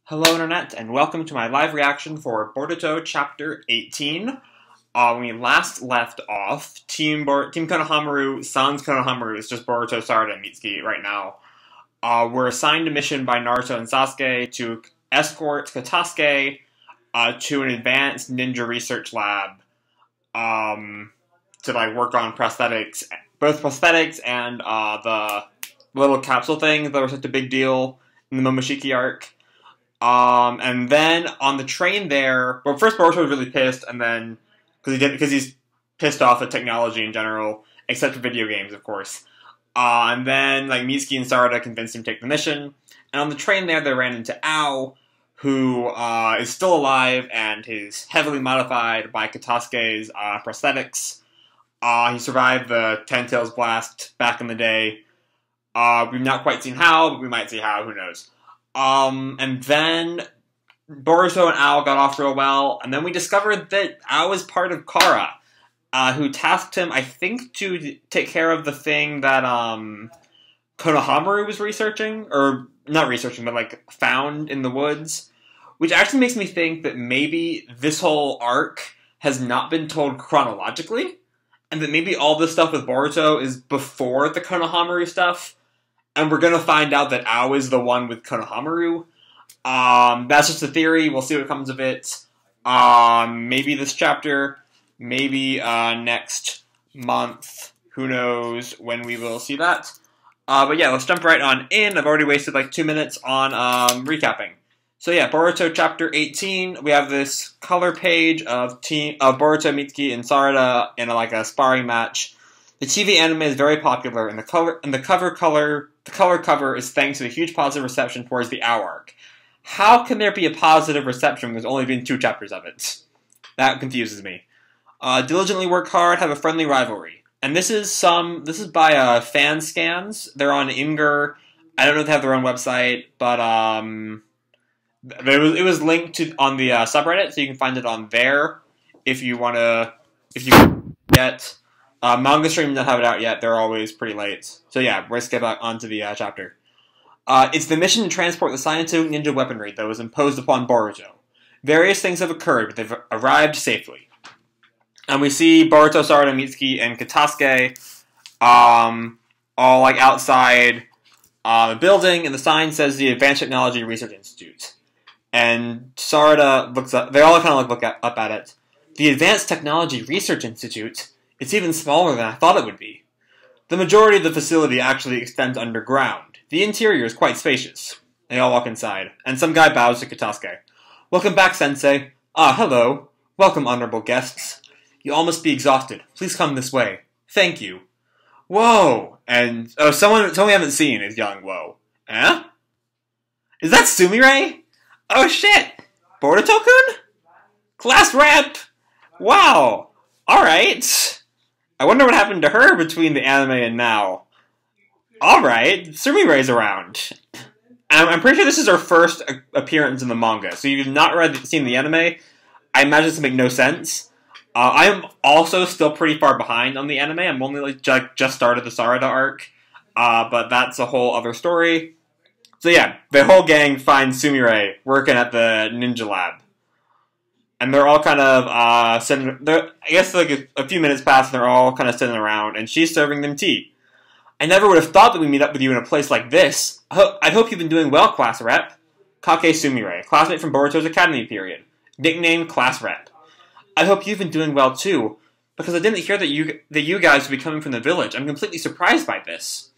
Hello Internet, and welcome to my live reaction for Boruto Chapter 18. When we last left off, Team Konohamaru, Sans Konohamaru, is just Boruto, Sarada, and Mitsuki right now. We're assigned a mission by Naruto and Sasuke to escort Katasuke to an advanced ninja research lab to work on prosthetics, both prosthetics and the little capsule thing that was such a big deal in the Momoshiki arc. And then on the train there, well, first Boruto was really pissed, and then because he's pissed off at technology in general, except for video games, of course. And then Mitsuki and Sarada convinced him to take the mission. And on the train there, they ran into Ao, who is still alive and is heavily modified by Katasuke's prosthetics. He survived the Ten Tails blast back in the day. We've not quite seen how, but we might see how. Who knows? And then Boruto and Ao got off real well, and then we discovered that Ao is part of Kara, who tasked him, I think, to take care of the thing that, Konohamaru was researching, or not researching, but, found in the woods, which actually makes me think that maybe this whole arc has not been told chronologically, and that maybe all this stuff with Boruto is before the Konohamaru stuff. And we're going to find out that Ao is the one with Konohamaru. That's just a theory. We'll see what comes of it. Maybe this chapter. Maybe next month. Who knows when we will see that. But yeah, let's jump right on in. I've already wasted 2 minutes on recapping. So yeah, Boruto Chapter 18. We have this color page of Boruto, Mitsuki, and Sarada in a sparring match. The TV anime is very popular, and the color cover is thanks to the huge positive reception towards the Ao arc. How can there be a positive reception when there's only been 2 chapters of it? That confuses me. Diligently work hard, have a friendly rivalry. And this is by Fan Scans. They're on Imgur. I don't know if they have their own website, but it was linked to on the subreddit, so you can find it on there if you get. Manga stream don't have it out yet. They're always pretty late. So yeah, let's get back onto the chapter. It's the mission to transport the scientific ninja weaponry that was imposed upon Boruto. Various things have occurred, but they've arrived safely. And we see Boruto, Sarada, Mitsuki, and Katasuke all outside the building, and the sign says the Advanced Technology Research Institute. And Sarada looks up. They all kind of look up at it. The Advanced Technology Research Institute? It's even smaller than I thought it would be. The majority of the facility actually extends underground. The interior is quite spacious. They all walk inside, and some guy bows to Katasuke. Welcome back, Sensei. Ah, hello. Welcome, honorable guests. You all must be exhausted. Please come this way. Thank you. Whoa! And, someone we haven't seen is yelling, whoa. Eh? Is that Sumire? Oh shit! Boruto-kun? Class rep! Wow! Alright. I wonder what happened to her between the anime and now. Alright, Sumire's around. I'm pretty sure this is her first appearance in the manga, so you've not seen the anime. I imagine this would make no sense. I am also still pretty far behind on the anime. I'm only just started the Sarada arc, but that's a whole other story. So yeah, the whole gang finds Sumire working at the ninja lab. And they're all kind of sitting. I guess a few minutes pass, and they're all kind of sitting around, and she's serving them tea. I never would have thought that we'd meet up with you in a place like this. I hope you've been doing well, class rep. Kake Sumire, classmate from Boruto's academy period, nicknamed Class Rep. I hope you've been doing well too, because I didn't hear that you guys would be coming from the village. I'm completely surprised by this.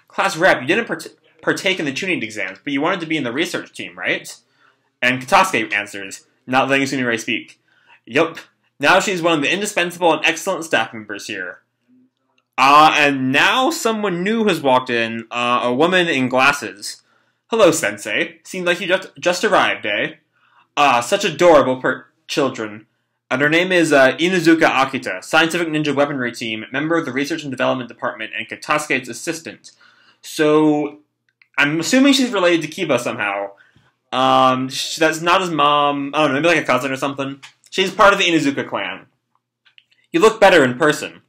Class Rep, you didn't partake in the tuning exams, but you wanted to be in the research team, right? And Katasuke answers, not letting Sumire speak. Yup. Now she's one of the indispensable and excellent staff members here. And now someone new has walked in, a woman in glasses. Hello, Sensei. Seems like you just arrived, eh? Such adorable children. And her name is Inuzuka Akita, Scientific Ninja Weaponry Team, member of the Research and Development Department, and Katasuke's assistant. So, I'm assuming she's related to Kiba somehow. That's not his mom. I don't know, maybe a cousin or something. She's part of the Inuzuka clan. You look better in person.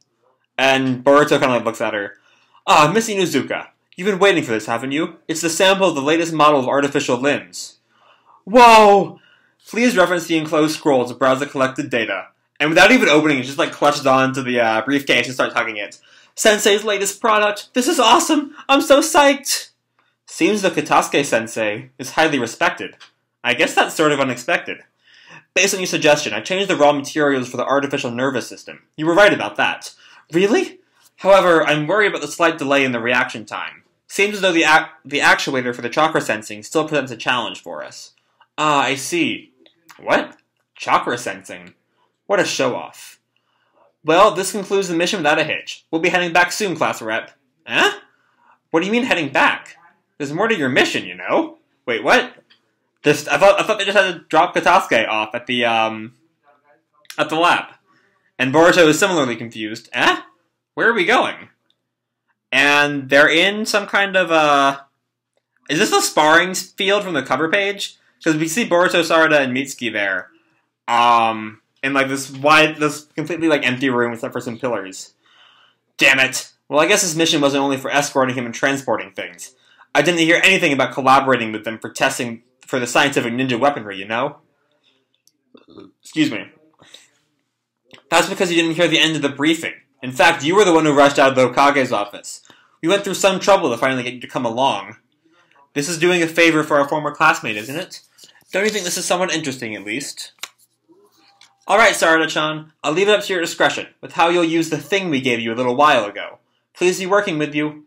And Boruto kind of looks at her. Ah, Miss Inuzuka. You've been waiting for this, haven't you? It's the sample of the latest model of artificial limbs. Whoa! Please reference the enclosed scroll to browse the collected data. And without even opening it, just like clutches onto the briefcase and starts hugging it. Sensei's latest product! This is awesome! I'm so psyched! Seems the Katasuke sensei is highly respected. I guess that's sort of unexpected. Based on your suggestion, I changed the raw materials for the artificial nervous system. You were right about that. Really? However, I'm worried about the slight delay in the reaction time. Seems as though the actuator for the chakra sensing still presents a challenge for us. Ah, I see. What? Chakra sensing? What a show-off. Well, this concludes the mission without a hitch. We'll be heading back soon, class rep. Huh? What do you mean heading back? There's more to your mission, you know? Wait, what? I thought they just had to drop Katasuke off at the lab. And Boruto is similarly confused. Eh? Where are we going? And they're in some kind of, is this the sparring field from the cover page? Because we see Boruto, Sarada, and Mitsuki there. In like this completely like empty room except for some pillars. Damn it. Well, I guess this mission wasn't only for escorting him and transporting things. I didn't hear anything about collaborating with them for testing for the scientific ninja weaponry, you know? Excuse me. That's because you didn't hear the end of the briefing. In fact, you were the one who rushed out of the Hokage's office. We went through some trouble to finally get you to come along. This is doing a favor for our former classmate, isn't it? Don't you think this is somewhat interesting, at least? Alright, Sarada-chan. I'll leave it up to your discretion with how you'll use the thing we gave you a little while ago. Please be working with you.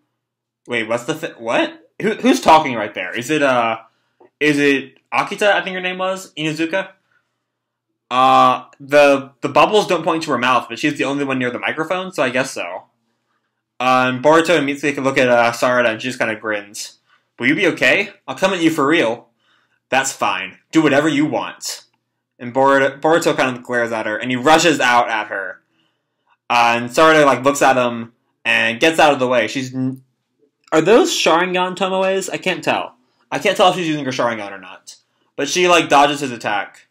Wait, what's the what? Who's talking right there? Is it Akita, I think her name was? Inuzuka? The bubbles don't point to her mouth, but she's the only one near the microphone, so I guess so. And Boruto and Mitsuki can look at Sarada and she just kind of grins. Will you be okay? I'll come at you for real. That's fine. Do whatever you want. And Boruto kind of glares at her, and he rushes out at her. And Sarada like looks at him and gets out of the way. Are those Sharingan Tomoes? I can't tell. I can't tell if she's using her Sharingan or not. But she like dodges his attack.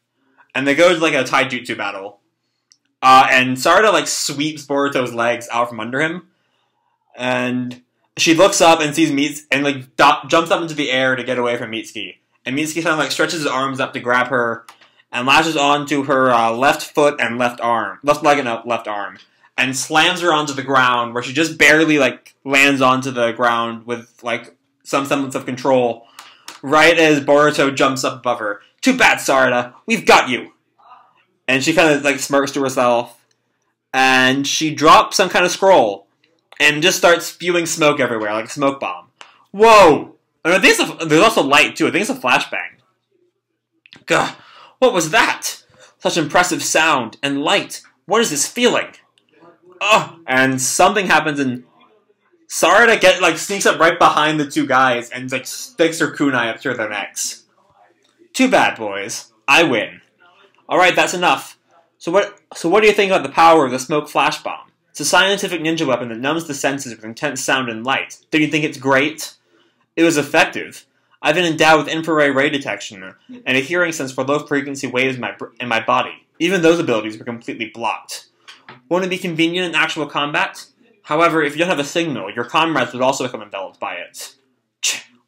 And they go to like a taijutsu battle. And Sarada like sweeps Boruto's legs out from under him. And she looks up and sees Mitsuki and like jumps up into the air to get away from Mitsuki. And Mitsuki kind of like stretches his arms up to grab her and lashes onto her left foot and left leg and left arm. And slams her onto the ground where she just barely like lands onto the ground with like some semblance of control. Right as Boruto jumps up above her. Too bad, Sarada. We've got you. And she kind of like smirks to herself. And she drops some kind of scroll. And just starts spewing smoke everywhere, like a smoke bomb. Whoa! And I think there's also light, too. I think it's a flashbang. Gah! What was that? Such impressive sound and light. What is this feeling? Ugh! And something happens and Sarada sneaks up right behind the two guys and like sticks her kunai up to their necks. Too bad, boys. I win. Alright, that's enough. So what do you think about the power of the smoke flash bomb? It's a scientific ninja weapon that numbs the senses with intense sound and light. Don't you think it's great? It was effective. I've been endowed with infrared ray detection and a hearing sense for low-frequency waves in my body. Even those abilities were completely blocked. Won't it be convenient in actual combat? However, if you don't have a signal, your comrades would also become enveloped by it.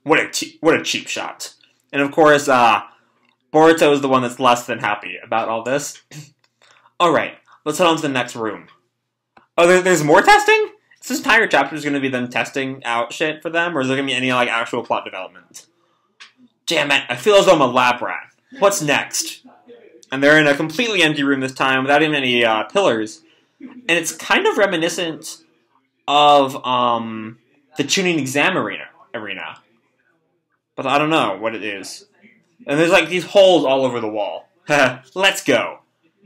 What a cheap shot. And of course, Boruto is the one that's less than happy about all this. Alright, let's head on to the next room. Oh, there's more testing? Is this entire chapter is going to be them testing out shit for them, or is there going to be any like actual plot development? Damn it, I feel as though I'm a lab rat. What's next? And they're in a completely empty room this time, without even any pillars. And it's kind of reminiscent of the tuning exam arena. But I don't know what it is. And there's like these holes all over the wall. Let's go.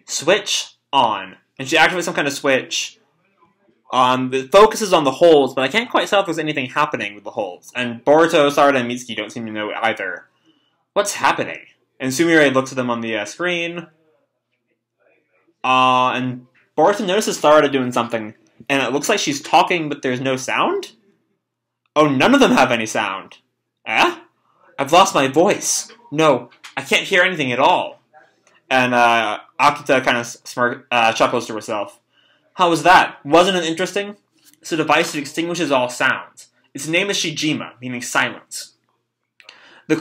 Switch on. And she activates some kind of switch. The focus is on the holes, but I can't quite tell if there's anything happening with the holes. And Boruto, Sarada, and Mitsuki don't seem to know either. What's happening? And Sumire looks at them on the screen. And Boruto notices Sarada doing something. And it looks like she's talking, but there's no sound? Oh, none of them have any sound. Eh? I've lost my voice. No, I can't hear anything at all. And Akita kind of chuckles to herself. How was that? Wasn't it interesting? It's a device that extinguishes all sounds. Its name is Shijima, meaning silence. The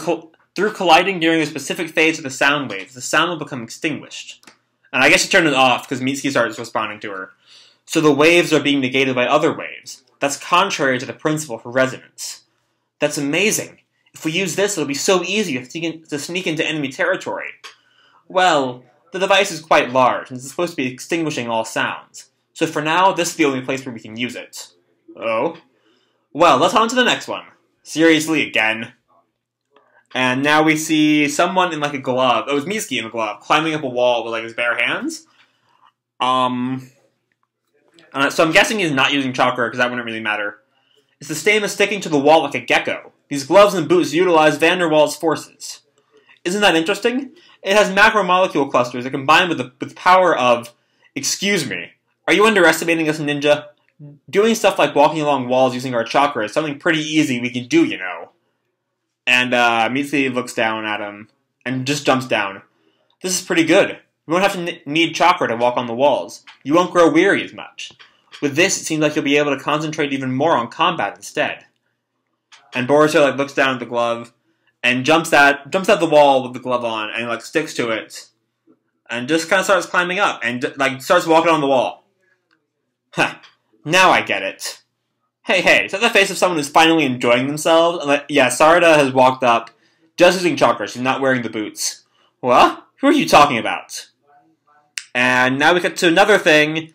Through colliding during a specific phase of the sound waves, the sound will become extinguished. And I guess she turned it off because Mitsuki starts responding to her. So the waves are being negated by other waves. That's contrary to the principle for resonance. That's amazing. If we use this, it'll be so easy to sneak into enemy territory. Well, the device is quite large, and it's supposed to be extinguishing all sounds. So for now, this is the only place where we can use it. Oh? Well, let's on to the next one. Seriously, again. And now we see someone in like a glove. Oh, it was Mitsuki in a glove, climbing up a wall with like his bare hands. So I'm guessing he's not using chakra, because that wouldn't really matter. It's the same as sticking to the wall like a gecko. These gloves and boots utilize van der Waals forces. Isn't that interesting? It has macromolecule clusters that combine with the power of... Excuse me. Are you underestimating us, ninja? Doing stuff like walking along walls using our chakra is something pretty easy we can do, you know. And Mitsuki looks down at him and just jumps down. This is pretty good. You won't have to need chakra to walk on the walls. You won't grow weary as much. With this, it seems like you'll be able to concentrate even more on combat instead. And Boruto looks down at the glove and jumps at the wall with the glove on and sticks to it and just kind of starts climbing up and starts walking on the wall. Huh. Now I get it. Hey, is that the face of someone who's finally enjoying themselves? Yeah, Sarada has walked up, just using chakra. She's not wearing the boots. What? Who are you talking about? And now we get to another thing,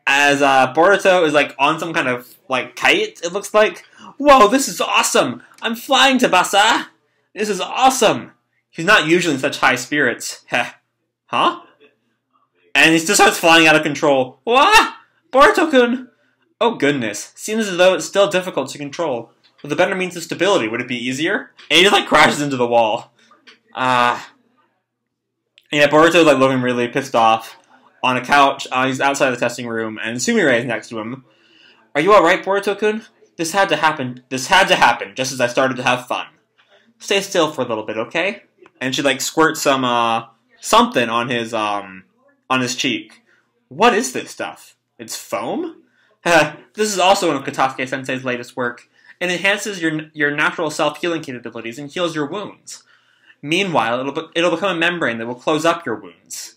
as Boruto is on some kind of kite, it looks like. Whoa, this is awesome! I'm flying, Tabasa! This is awesome! He's not usually in such high spirits. Heh. Huh? And he just starts flying out of control. What? Boruto-kun! Oh goodness, seems as though it's still difficult to control. With a better means of stability, would it be easier? And he just crashes into the wall. Yeah, Boruto's looking really pissed off on a couch. He's outside the testing room, and Sumire is next to him. Are you alright, Boruto-kun? This had to happen. This had to happen, just as I started to have fun. Stay still for a little bit, okay? And she squirts some something on his cheek. What is this stuff? It's foam? This is also one of Katasuke Sensei's latest work. It enhances your natural self-healing capabilities and heals your wounds. Meanwhile, it'll become a membrane that will close up your wounds.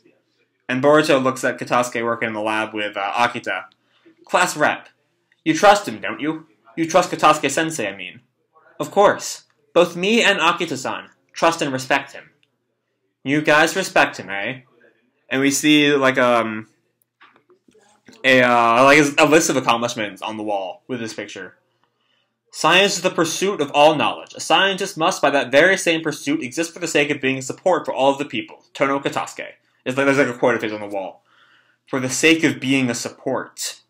And Boruto looks at Katasuke working in the lab with Akita. Class rep. You trust him, don't you? You trust Katasuke Sensei, I mean. Of course. Both me and Akita-san trust and respect him. You guys respect him, eh? And we see a list of accomplishments on the wall with this picture. Science is the pursuit of all knowledge. A scientist must, by that very same pursuit, exist for the sake of being a support for all of the people. Tono Katasuke. There's a quote of his on the wall. For the sake of being a support.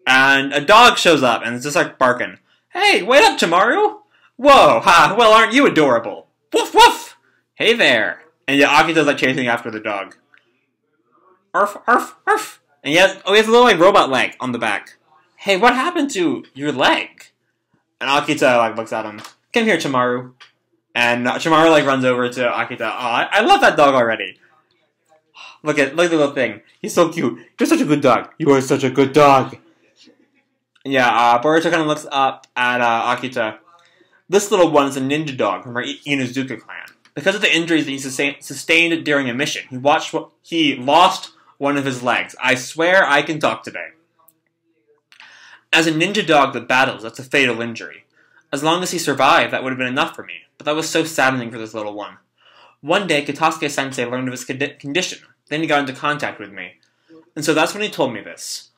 And a dog shows up and it's just barking. Hey, wait up, Tamaru! Whoa, ha, well aren't you adorable? Woof woof! Hey there! And yeah, Akita's chasing after the dog. Arf, arf, arf! And he has a little robot leg on the back. Hey, what happened to your leg? And Akita looks at him. Come here, Tamaru. And Tamaru runs over to Akita. Oh, I love that dog already. Look at the little thing. He's so cute. You're such a good dog. You are such a good dog. Yeah, Boruto kind of looks up at Akita. This little one is a ninja dog from our Inuzuka clan. Because of the injuries that he sustained during a mission, he lost one of his legs. I swear I can talk today. As a ninja dog that battles, that's a fatal injury. As long as he survived, that would have been enough for me. But that was so saddening for this little one. One day, Katasuke Sensei learned of his condition. Then he got into contact with me. And so that's when he told me this.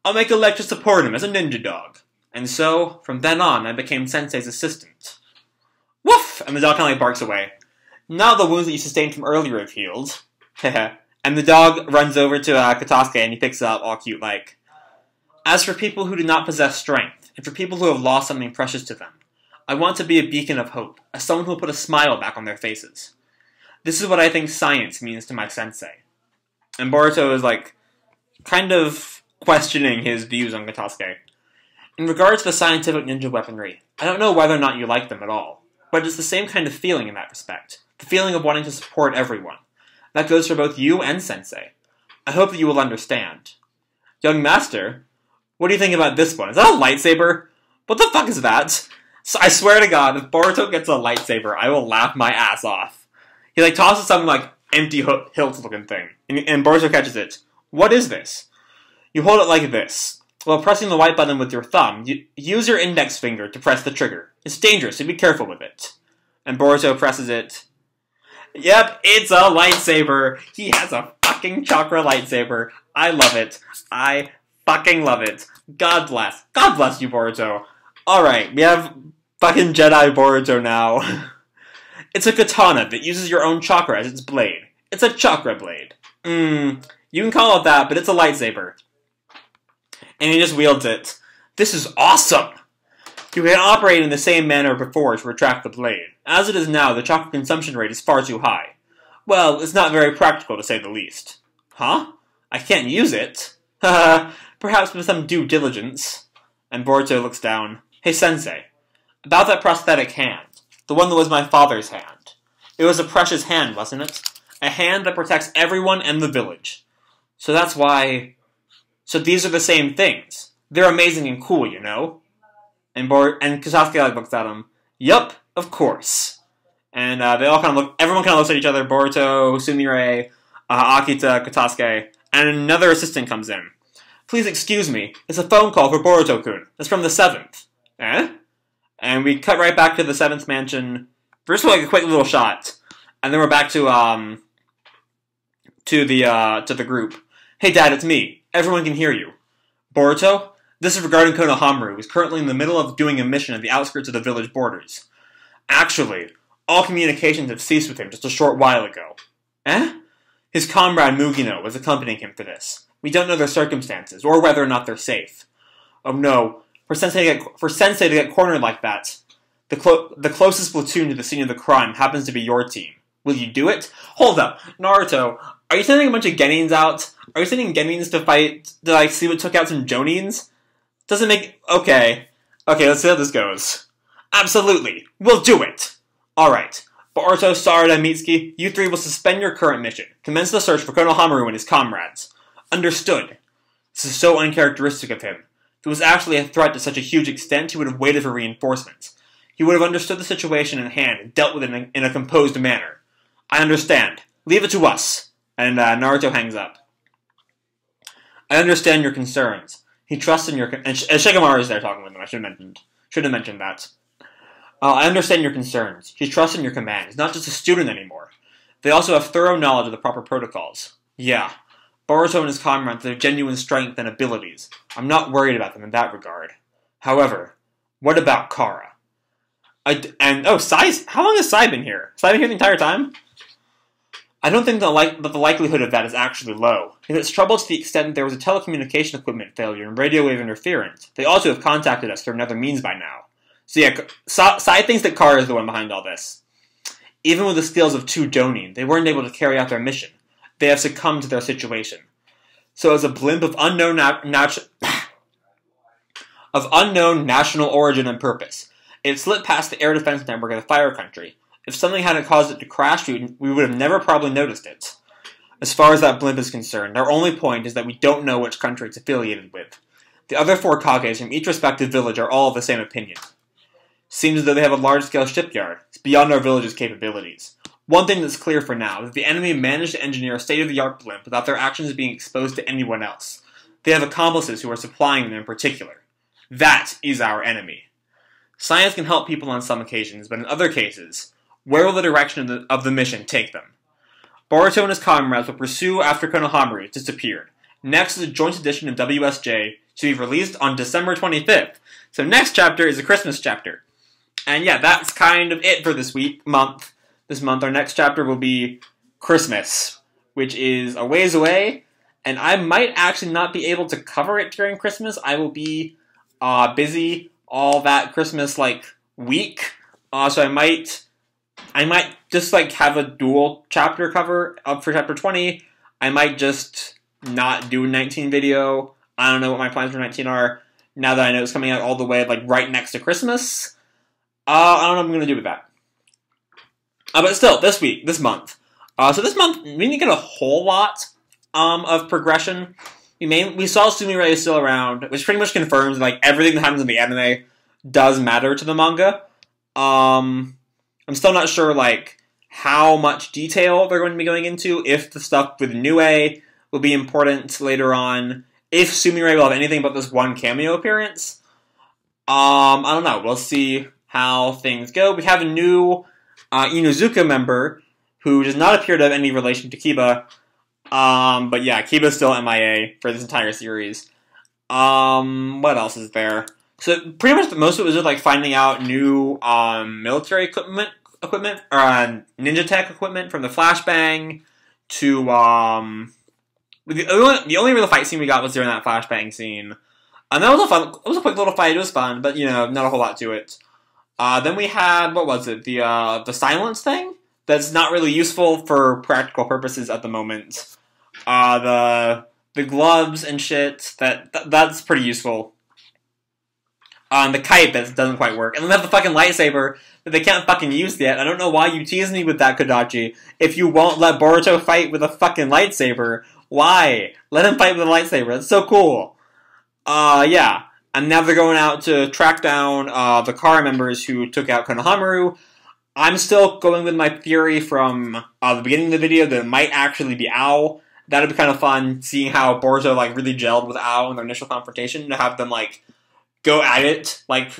I'll make a leg to support him as a ninja dog. And so, from then on, I became Sensei's assistant. Woof! And the dog kind of barks away. Now the wounds that you sustained from earlier have healed. And the dog runs over to Katasuke and he picks it up all cute like. As for people who do not possess strength, and for people who have lost something precious to them, I want to be a beacon of hope, as someone who will put a smile back on their faces. This is what I think science means to my sensei. And Boruto is kind of questioning his views on Katasuke. In regards to the scientific ninja weaponry, I don't know whether or not you like them at all, but it's the same kind of feeling in that respect. The feeling of wanting to support everyone. That goes for both you and Sensei. I hope that you will understand. Young Master, what do you think about this one? Is that a lightsaber? What the fuck is that? So I swear to God, if Boruto gets a lightsaber, I will laugh my ass off. He like tosses some like empty hilt looking thing, and Boruto catches it. What is this? You hold it like this. While pressing the white button with your thumb, you use your index finger to press the trigger. It's dangerous, so be careful with it. And Boruto presses it. Yep, it's a lightsaber. He has a fucking chakra lightsaber. I love it. I fucking love it. God bless. God bless you, Boruto. Alright, we have fucking Jedi Boruto now. It's a katana that uses your own chakra as its blade. It's a chakra blade. You can call it that, but it's a lightsaber. And he just wields it. This is awesome! You can operate in the same manner before to retract the blade. As it is now, the chakra consumption rate is far too high. Well, it's not very practical to say the least. Huh? I can't use it? Haha, perhaps with some due diligence. And Boruto looks down. Hey, Sensei. About that prosthetic hand. The one that was my father's hand. It was a precious hand, wasn't it? A hand that protects everyone and the village. So that's why... So these are the same things. They're amazing and cool, you know? And Katasuke looks at him. Yup, of course. And they all kind of look... Everyone kind of looks at each other. Boruto, Sumire, Akita, Katasuke. And another assistant comes in. Please excuse me. It's a phone call for Boruto-kun. It's from the 7th. Eh? And we cut right back to the 7th mansion. First of all, like a quick little shot. And then we're back to the group. Hey Dad, it's me. Everyone can hear you. Boruto? This is regarding Konohamaru, who's currently in the middle of doing a mission at the outskirts of the village borders. Actually, all communications have ceased with him just a short while ago. Eh? His comrade Mugino was accompanying him for this. We don't know their circumstances, or whether or not they're safe. Oh no, for Sensei to get cornered like that, the closest platoon to the scene of the crime happens to be your team. Will you do it? Hold up, Naruto, are you sending a bunch of Genins out? Are you sending Genins to fight, to like see what took out some Jonins? Doesn't make... Okay, let's see how this goes. Absolutely, we'll do it! Alright, Boruto, Sarada, Mitsuki, you three will suspend your current mission. Commence the search for Konohamaru and his comrades. Understood. This is so uncharacteristic of him. If it was actually a threat to such a huge extent, he would have waited for reinforcements. He would have understood the situation in hand and dealt with it in a composed manner. I understand. Leave it to us. And Naruto hangs up. I understand your concerns. He trusts in your... And Shikamaru is there talking with him. I should have mentioned that. I understand your concerns. He trusts in your command. He's not just a student anymore. They also have thorough knowledge of the proper protocols. Yeah. Boruto and his comrades have genuine strength and abilities. I'm not worried about them in that regard. However, what about Kara? Sai's... How long has Sai been here? Sai been here the entire time? I don't think that the likelihood of that is actually low. If it's trouble to the extent that there was a telecommunication equipment failure and radio wave interference, they ought to have contacted us through another means by now. So yeah, Sai thinks that Kara is the one behind all this. Even with the skills of 2 Jonin, they weren't able to carry out their mission. They have succumbed to their situation. So as a blimp of unknown national origin and purpose, it slipped past the air defense network of the Fire Country. If something hadn't caused it to crash, we would have never probably noticed it. As far as that blimp is concerned, our only point is that we don't know which country it's affiliated with. The other 4 Kages from each respective village are all of the same opinion. Seems as though they have a large-scale shipyard. It's beyond our village's capabilities. One thing that's clear for now is that the enemy managed to engineer a state-of-the-art blimp without their actions being exposed to anyone else. They have accomplices who are supplying them in particular. That is our enemy. Science can help people on some occasions, but in other cases, where will the direction of the mission take them? Boruto and his comrades will pursue after Konohamaru has disappeared. Next is a joint edition of WSJ to be released on December 25th. So next chapter is a Christmas chapter. And yeah, that's kind of it for this month. This month, our next chapter will be Christmas, which is a ways away, and I might actually not be able to cover it during Christmas. I will be busy all that Christmas week, so I might just have a dual chapter cover up for chapter 20. I might just not do a 19 video. I don't know what my plans for 19 are now that I know it's coming out all the way right next to Christmas. I don't know what I'm gonna do with that. But still, this month. So this month, we didn't get a whole lot of progression. We saw Sumire is still around, which pretty much confirms everything that happens in the anime does matter to the manga. I'm still not sure, like, how much detail they're going to be going into, if the stuff with Nue will be important later on, if Sumire will have anything but this one cameo appearance. I don't know. We'll see how things go. We have a new Inuzuka member who does not appear to have any relation to Kiba. But yeah, Kiba's still MIA for this entire series. What else is there? So pretty much most of it was just like finding out new military equipment or ninja tech equipment from the flashbang to the only real fight scene we got was during that flashbang scene. And that was a quick little fight. It was fun, but you know, not a whole lot to it. Then we had, what was it? The silence thing that's not really useful for practical purposes at the moment. The gloves and shit, that's pretty useful. The kite that doesn't quite work. And then they have the fucking lightsaber that they can't fucking use yet. I don't know why you tease me with that, Kodachi. If you won't let Boruto fight with a fucking lightsaber, why? Let him fight with a lightsaber. That's so cool. Yeah. And now they're going out to track down the Kara members who took out Konohamaru. I'm still going with my theory from the beginning of the video that it might actually be Ao. That'd be kind of fun, seeing how Boruto like really gelled with Ao in their initial confrontation, to have them like go at it like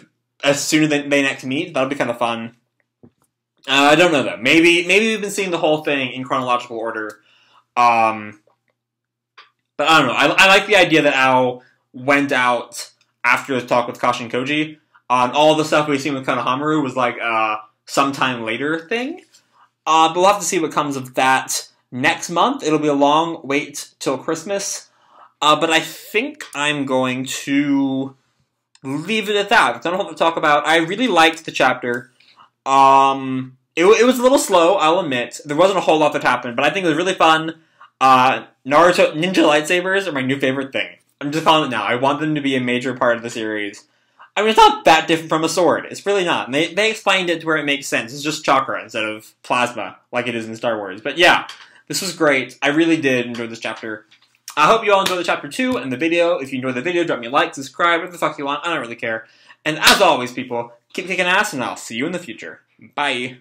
as soon as they next meet. That'll be kind of fun. I don't know though. Maybe we've been seeing the whole thing in chronological order. But I don't know. I like the idea that Ao went out after the talk with Kashin Koji. All the stuff we've seen with Konohamaru was like sometime later thing. But we'll have to see what comes of that next month. It'll be a long wait till Christmas. But I think I'm going to leave it at that. I don't know what to talk about. I really liked the chapter. It was a little slow, I'll admit. There wasn't a whole lot that happened, but I think it was really fun. Naruto ninja lightsabers are my new favorite thing. I'm just calling it now. I want them to be a major part of the series. I mean, it's not that different from a sword. It's really not. And they explained it to where it makes sense. It's just chakra instead of plasma, like it is in Star Wars. But yeah, this was great. I really did enjoy this chapter. I hope you all enjoyed the chapter 2 and the video. If you enjoyed the video, drop me a like, subscribe, whatever the fuck you want. I don't really care. And as always, people, keep kicking ass, and I'll see you in the future. Bye.